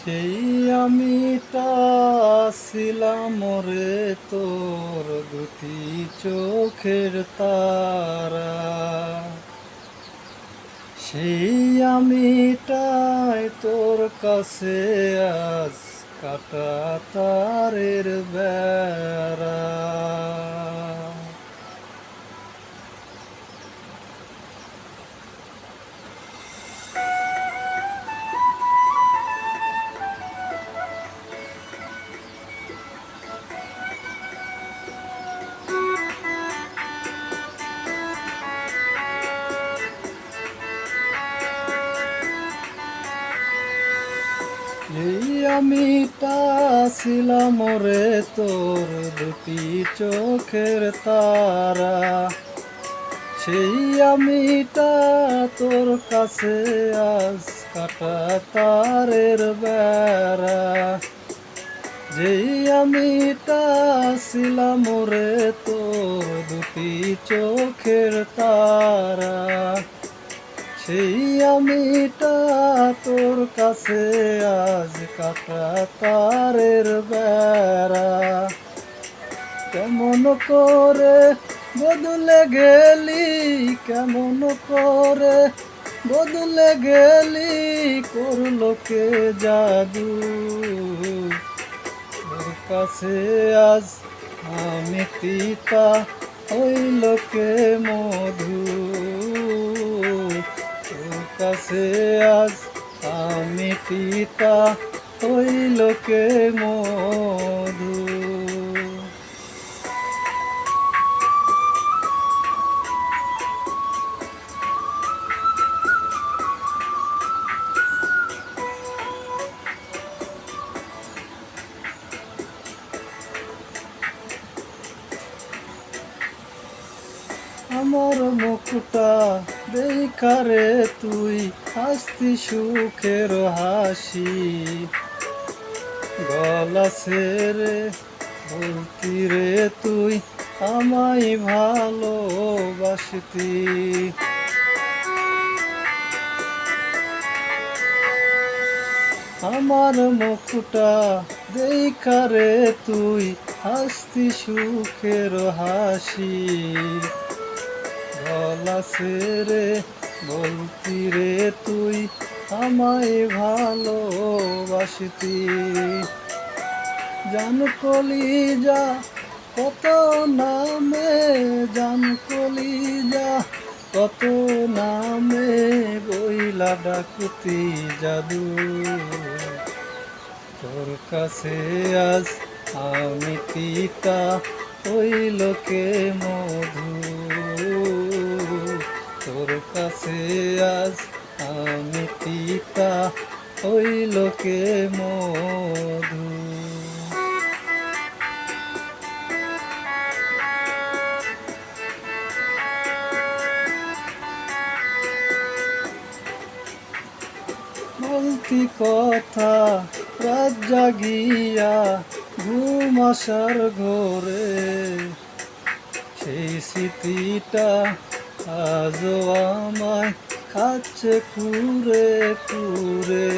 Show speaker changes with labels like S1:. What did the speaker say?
S1: সেই আমিটা ছিলাম রে তোর দুটি চোখের তারা। সেই আমিটাই তোর কাছে আজ কাটা তারের বেড়া। এই আমিটা ছিলাম রে তোর দুটি চোখের তারা। সেই আমিটা তোর কাছে আজ কাটা তারের বেড়া। যেই আমিটা ছিলাম রে তোর দুটি চোখের তারা। সেই আমিটা তোর কাছে আজ কাটা তারের বেড়া। কেমন করে বদলে গেলি, কেমন করে বদলে গেলি, করলো কে জাদু। তোর কাছে আজ আমি তিতা, হইল কে মধু। তোর কাছে আজ আমি তিতা, হইল কে মধু। আমার মুখটা দেখা রে তুই হাসতি সুখের হাসি। গলা ছেড়ে বলতি রে তুই আমায় ভালোবাসতি। আমার মুখটা দেখা রে তুই হাসতি সুখের হাসি। গলা ছেড়ে বলতি রে তুই আমায় ভালোবাসতি। জান কলিজা কত নামে, জান কলিজা কত নামে বইলা ডাকতি জাদু। তোর কাছে আজ আমি তিতা, হইল কে মধু। তোর কাছে আজ আমি তিতা, হইল কে মধু। বলতি কথা রাত জাগিয়া ঘুম আসার ঘরে। সেই স্মৃতিটা আজও আমায় খাচ্ছে কুরে কুরে।